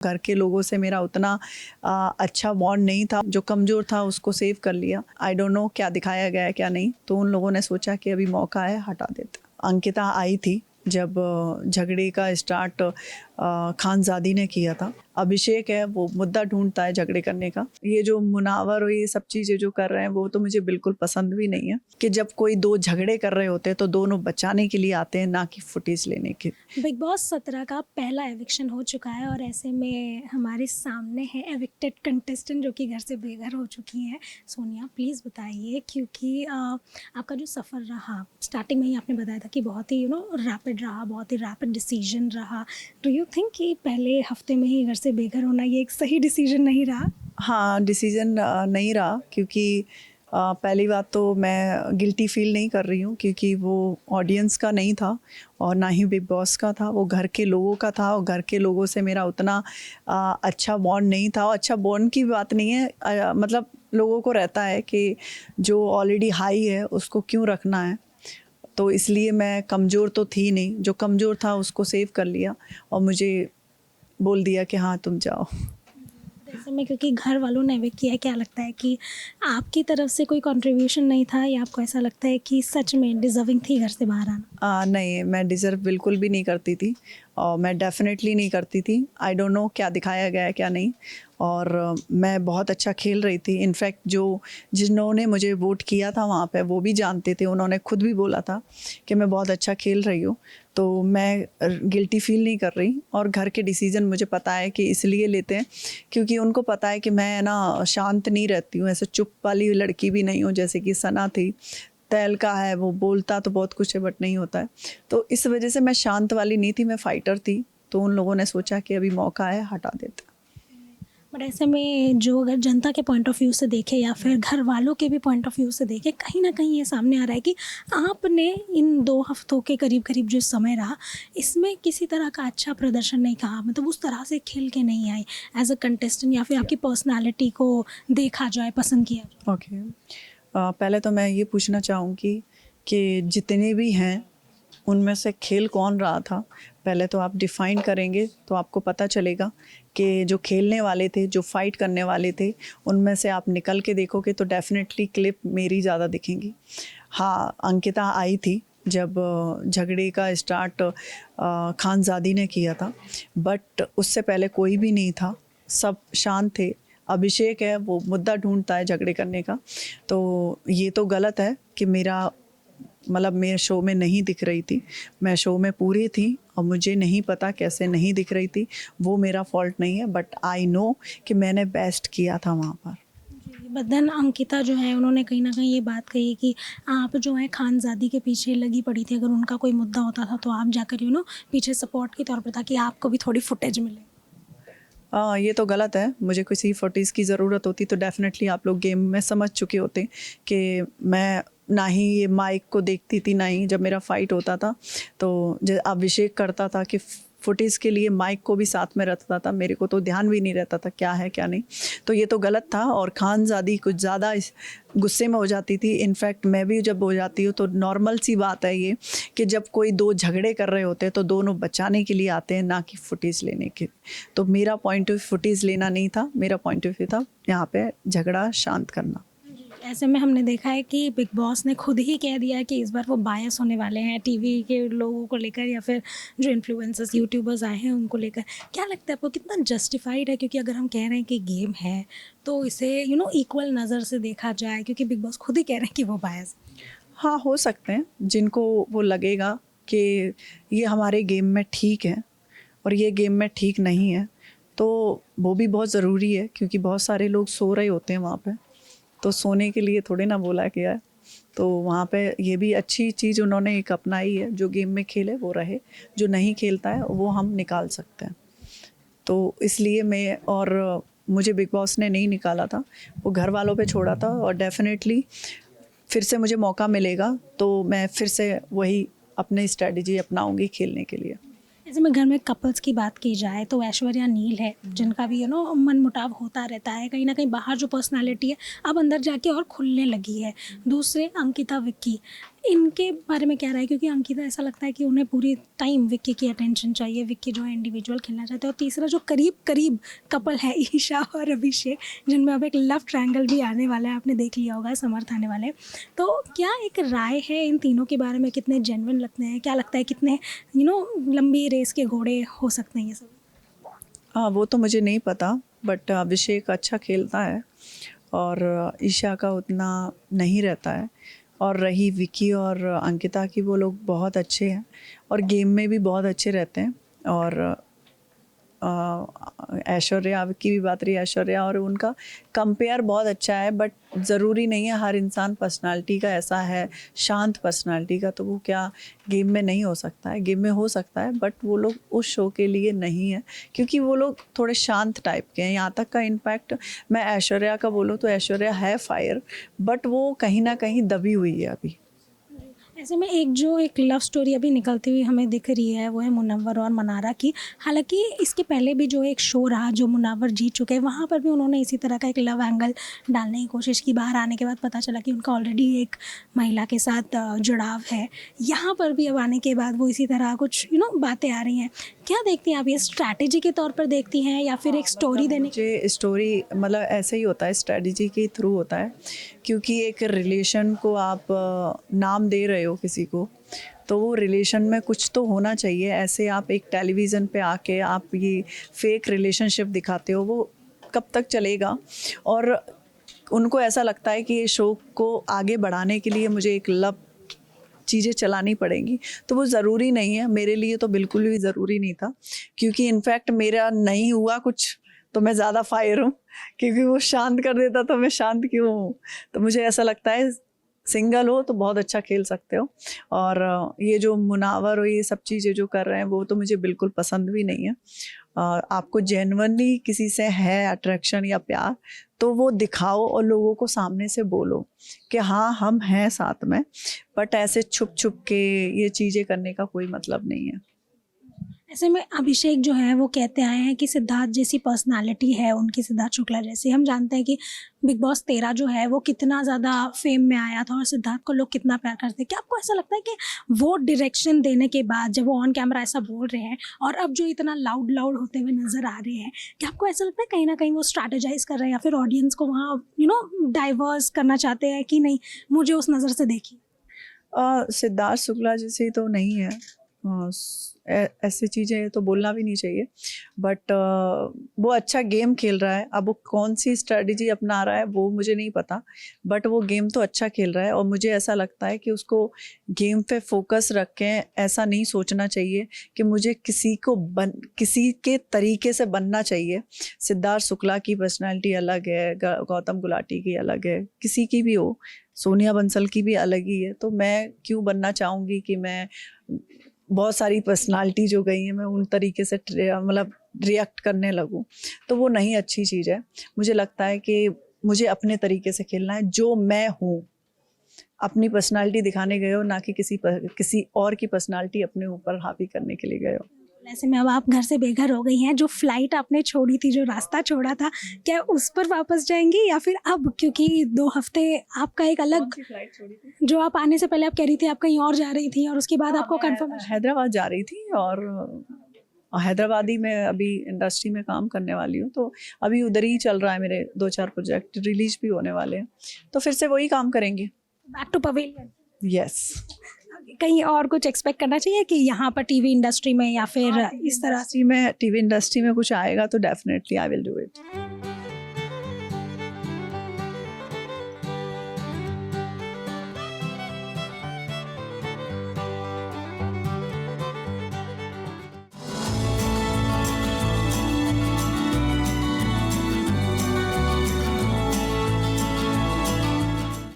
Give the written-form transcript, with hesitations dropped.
घर के लोगों से मेरा उतना अच्छा बॉन्ड नहीं था। जो कमज़ोर था उसको सेव कर लिया। आई डोंट नो क्या दिखाया गया है क्या नहीं, तो उन लोगों ने सोचा कि अभी मौका है, हटा देते। अंकिता आई थी जब झगड़े का स्टार्ट खानज़ादी ने किया था। अभिषेक है वो मुद्दा ढूंढता है झगड़े करने का। ये जो मुनावर और ये सब चीज़ें जो कर रहे हैं वो तो मुझे बिल्कुल पसंद भी नहीं है कि जब कोई दो झगड़े कर रहे होते हैं तो दोनों बचाने के लिए आते हैं, ना कि फुटेज लेने के। बिग बॉस 17 का पहला एविक्शन हो चुका है और ऐसे में हमारे सामने है एविक्टेड कंटेस्टेंट जो कि घर से बेघर हो चुकी हैं। सोनिया प्लीज़ बताइए, क्योंकि आपका जो सफ़र रहा स्टार्टिंग में ही आपने बताया था कि बहुत ही रैपिड रहा, बहुत ही रैपिड डिसीजन रहा। डू यू थिंक कि पहले हफ्ते में ही घर से बेघर होना ये एक सही डिसीजन नहीं रहा? हाँ, डिसीज़न नहीं रहा, क्योंकि पहली बात तो मैं गिल्टी फील नहीं कर रही हूँ क्योंकि वो ऑडियंस का नहीं था और ना ही बिग बॉस का था, वो घर के लोगों का था और घर के लोगों से मेरा उतना अच्छा बॉन्ड नहीं था। और अच्छा बॉन्ड की बात नहीं है, मतलब लोगों को रहता है कि जो ऑलरेडी हाई है उसको क्यों रखना है, तो इसलिए मैं कमज़ोर तो थी नहीं, जो कमज़ोर था उसको सेव कर लिया और मुझे बोल दिया कि हाँ तुम जाओ। ऐसे में क्योंकि घर वालों ने एविक्ट किया है, क्या लगता है कि आपकी तरफ से कोई कंट्रीब्यूशन नहीं था या आपको ऐसा लगता है कि सच में डिजर्विंग थी घर से बाहर आना? नहीं, मैं डिज़र्व बिल्कुल भी नहीं करती थी और मैं डेफ़िनेटली नहीं करती थी। आई डोंट नो क्या दिखाया गया है क्या नहीं, और मैं बहुत अच्छा खेल रही थी। इनफैक्ट जिन्होंने मुझे वोट किया था वहाँ पे वो भी जानते थे, उन्होंने खुद भी बोला था कि मैं बहुत अच्छा खेल रही हूँ, तो मैं गिल्टी फ़ील नहीं कर रही। और घर के डिसीज़न मुझे पता है कि इसलिए लेते हैं क्योंकि उनको पता है कि मैं ना शांत नहीं रहती हूँ, ऐसे चुप वाली लड़की भी नहीं हूँ जैसे कि सना थी। तैल का है, वो बोलता तो बहुत कुछ है बट नहीं होता है, तो इस वजह से मैं शांत वाली नहीं थी, मैं फाइटर थी। तो उन लोगों ने सोचा कि अभी मौका है, हटा देते। बट ऐसे में जो अगर जनता के पॉइंट ऑफ व्यू से देखे या फिर घर वालों के भी पॉइंट ऑफ व्यू से देखे, कहीं ना कहीं ये सामने आ रहा है कि आपने इन 2 हफ्तों के करीब करीब जो समय रहा इसमें किसी तरह का अच्छा प्रदर्शन नहीं कहा, मतलब उस तरह से खेल के नहीं आई एज अ कंटेस्टेंट या फिर आपकी पर्सनालिटी को देखा जाए, पसंद किया जाए। ओके, पहले तो मैं ये पूछना चाहूँगी कि जितने भी हैं उनमें से खेल कौन रहा था, पहले तो आप डिफ़ाइन करेंगे तो आपको पता चलेगा कि जो खेलने वाले थे, जो फ़ाइट करने वाले थे, उनमें से आप निकल के देखोगे तो डेफ़िनेटली क्लिप मेरी ज़्यादा दिखेंगी। हाँ, अंकिता आई थी जब झगड़े का स्टार्ट खानज़ादी ने किया था, बट उससे पहले कोई भी नहीं था, सब शांत थे। अभिषेक है वो मुद्दा ढूंढता है झगड़े करने का, तो ये तो गलत है कि मतलब मैं शो में नहीं दिख रही थी। मैं शो में पूरी थी और मुझे नहीं पता कैसे नहीं दिख रही थी, वो मेरा फॉल्ट नहीं है, बट आई नो कि मैंने बेस्ट किया था वहाँ पर। बट देन अंकिता जो है उन्होंने कहीं ना कहीं ये बात कही कि आप जो है खानज़ादी के पीछे लगी पड़ी थी, अगर उनका कोई मुद्दा होता था तो आप जाकर पीछे सपोर्ट के तौर पर था कि आपको भी थोड़ी फुटेज मिले। ये तो गलत है। मुझे किसी फुटेज की ज़रूरत होती तो डेफ़िनेटली आप लोग गेम में समझ चुके होते कि मैं ना ही ये माइक को देखती थी, ना ही जब मेरा फ़ाइट होता था तो अभिषेक करता था कि फुटेज के लिए माइक को भी साथ में रखता था, मेरे को तो ध्यान भी नहीं रहता था क्या है क्या नहीं। तो ये तो गलत था और खानज़ादी कुछ ज़्यादा गुस्से में हो जाती थी। इनफैक्ट मैं भी जब हो जाती हूँ तो नॉर्मल सी बात है ये कि जब कोई दो झगड़े कर रहे होते हैं तो दोनों बचाने के लिए आते हैं, ना कि फुटेज लेने के। तो मेरा पॉइंट ऑफ फुटेज लेना नहीं था, मेरा पॉइंट ऑफ व्यू था यहाँ पे झगड़ा शांत करना। ऐसे में हमने देखा है कि बिग बॉस ने खुद ही कह दिया है कि इस बार वो बायस होने वाले हैं टीवी के लोगों को लेकर या फिर जो इन्फ्लुएंसर्स यूट्यूबर्स आए हैं उनको लेकर। क्या लगता है आपको कितना जस्टिफाइड है? क्योंकि अगर हम कह रहे हैं कि गेम है तो इसे इक्वल नज़र से देखा जाए, क्योंकि बिग बॉस खुद ही कह रहे हैं कि वो बायस। हाँ, हो सकते हैं जिनको वो लगेगा कि ये हमारे गेम में ठीक है और ये गेम में ठीक नहीं है, तो वो भी बहुत ज़रूरी है क्योंकि बहुत सारे लोग सो रहे होते हैं वहाँ पे, तो सोने के लिए थोड़े ना बोला गया है। तो वहाँ पे ये भी अच्छी चीज़ उन्होंने एक अपनाई है, जो गेम में खेले वो रहे, जो नहीं खेलता है वो हम निकाल सकते हैं। तो इसलिए मुझे बिग बॉस ने नहीं निकाला था, वो घर वालों पे छोड़ा था और डेफ़िनेटली फिर से मुझे मौका मिलेगा तो मैं फिर से वही अपनी स्ट्रेटजी अपनाऊंगी खेलने के लिए। ऐसे में घर में कपल्स की बात की जाए तो ऐश्वर्या नील है जिनका भी मन मुटाव होता रहता है, कहीं ना कहीं बाहर जो पर्सनालिटी है अब अंदर जाके और खुलने लगी है। दूसरे अंकिता विक्की, इनके बारे में क्या रहा है, क्योंकि अंकिता ऐसा लगता है कि उन्हें पूरी टाइम विक्की की अटेंशन चाहिए, विक्की जो है इंडिविजुअल खेलना चाहते हैं, और तीसरा जो करीब करीब कपल है ईशा और अभिषेक, जिनमें अब एक लव ट्रायंगल भी आने वाला है, आपने देख लिया होगा, समर्थ आने वाले हैं। तो क्या एक राय है इन तीनों के बारे में, कितने जेन्युइन लगते हैं, क्या लगता है कितने लंबी रेस के घोड़े हो सकते हैं ये सब? हाँ, वो तो मुझे नहीं पता, बट अभिषेक अच्छा खेलता है और ईशा का उतना नहीं रहता है। और रही विकी और अंकिता की, वो लोग बहुत अच्छे हैं और गेम में भी बहुत अच्छे रहते हैं। और ऐश्वर्या की भी बात रही, ऐश्वर्या और उनका कंपेयर बहुत अच्छा है, बट ज़रूरी नहीं है हर इंसान पर्सनालिटी का ऐसा है, शांत पर्सनालिटी का, तो वो क्या गेम में नहीं हो सकता है? गेम में हो सकता है, बट वो लोग उस शो के लिए नहीं है, क्योंकि वो लोग थोड़े शांत टाइप के हैं। यहाँ तक का इनफैक्ट मैं ऐश्वर्या का बोलूँ तो ऐश्वर्या है फायर, बट वो कहीं ना कहीं दबी हुई है अभी। ऐसे में एक लव स्टोरी अभी निकलती हुई हमें दिख रही है, वो है मुनव्वर और मनारा की। हालांकि इसके पहले भी जो एक शो रहा जो मुनव्वर जीत चुके हैं, वहाँ पर भी उन्होंने इसी तरह का एक लव एंगल डालने की कोशिश की। बाहर आने के बाद पता चला कि उनका ऑलरेडी एक महिला के साथ जुड़ाव है। यहाँ पर भी अब आने के बाद वो इसी तरह कुछ बातें आ रही हैं। क्या देखती हैं आप, ये स्ट्रैटेजी के तौर पर देखती हैं या फिर एक स्टोरी देने? मुझे स्टोरी मतलब ऐसे ही होता है, स्ट्रेटजी के थ्रू होता है, क्योंकि एक रिलेशन को आप नाम दे रहे हो किसी को, तो वो रिलेशन में कुछ तो होना चाहिए। ऐसे आप एक टेलीविज़न पे आके आप ये फेक रिलेशनशिप दिखाते हो, वो कब तक चलेगा? और उनको ऐसा लगता है कि ये शो को आगे बढ़ाने के लिए मुझे एक लव चीज़ें चलानी पड़ेंगी, तो वो ज़रूरी नहीं है। मेरे लिए तो बिल्कुल भी ज़रूरी नहीं था, क्योंकि इनफैक्ट मेरा नहीं हुआ कुछ तो मैं ज़्यादा फायर हूँ, क्योंकि वो शांत कर देता तो मैं शांत क्यों हूँ? तो मुझे ऐसा लगता है सिंगल हो तो बहुत अच्छा खेल सकते हो। और ये जो मुनावर और ये सब चीज़ें जो कर रहे हैं वो तो मुझे बिल्कुल पसंद भी नहीं है। आपको जेन्युइनली किसी से है अट्रैक्शन या प्यार, तो वो दिखाओ और लोगों को सामने से बोलो कि हाँ हम हैं साथ में, बट ऐसे छुप छुप के ये चीज़ें करने का कोई मतलब नहीं है। ऐसे में अभिषेक जो है वो कहते आए हैं कि सिद्धार्थ जैसी पर्सनालिटी है उनकी, सिद्धार्थ शुक्ला जैसी। हम जानते हैं कि बिग बॉस 13 जो है वो कितना ज़्यादा फेम में आया था और सिद्धार्थ को लोग कितना प्यार करते हैं। क्या आपको ऐसा लगता है कि वो डायरेक्शन देने के बाद जब वो ऑन कैमरा ऐसा बोल रहे हैं और अब जो इतना लाउड होते हुए नज़र आ रहे हैं, क्या आपको ऐसा लगता है कहीं ना कहीं वो स्ट्रैटेजाइज कर रहे हैं या फिर ऑडियंस को वहाँ डाइवर्स करना चाहते हैं कि नहीं मुझे उस नज़र से देखिए? सिद्धार्थ शुक्ला जैसे तो नहीं है, ऐसी चीज़ें तो बोलना भी नहीं चाहिए, बट वो अच्छा गेम खेल रहा है। अब वो कौन सी स्ट्रेटजी अपना रहा है वो मुझे नहीं पता, बट वो गेम तो अच्छा खेल रहा है और मुझे ऐसा लगता है कि उसको गेम पे फोकस रख के ऐसा नहीं सोचना चाहिए कि मुझे किसी के तरीके से बनना चाहिए। सिद्धार्थ शुक्ला की पर्सनैलिटी अलग है, गौतम गुलाटी की अलग है, किसी की भी हो, सोनिया बंसल की भी अलग ही है, तो मैं क्यों बनना चाहूँगी कि मैं बहुत सारी पर्सनालिटी जो गई हैं मैं उन तरीके से मतलब रिएक्ट करने लगूं, तो वो नहीं अच्छी चीज़ है। मुझे लगता है कि मुझे अपने तरीके से खेलना है, जो मैं हूँ। अपनी पर्सनालिटी दिखाने गए हो, ना कि किसी और की पर्सनालिटी अपने ऊपर हावी करने के लिए गए हो। ऐसे में अब आप घर से बेघर हो गई हैं, जो फ्लाइट आपने छोड़ी थी, जो रास्ता छोड़ा था, क्या उस पर वापस जाएंगी या फिर अब, क्योंकि 2 हफ्ते आपका एक अलग फ्लाइट छोड़ी थी? जो आप आने से पहले आप कह रही थी आप कहीं और जा रही थी और उसके बाद आपको कंफर्मेशन? हैदराबाद जा रही थी और हैदराबादी में अभी इंडस्ट्री में काम करने वाली हूँ, तो अभी उधर ही चल रहा है, मेरे 2-4 प्रोजेक्ट रिलीज भी होने वाले हैं, तो फिर से वही काम करेंगे। Back to pavilion? यस। कहीं और कुछ एक्सपेक्ट करना चाहिए कि यहाँ पर टीवी इंडस्ट्री में या फिर इस तरह से? टीवी इंडस्ट्री में कुछ आएगा तो definitely I will do it.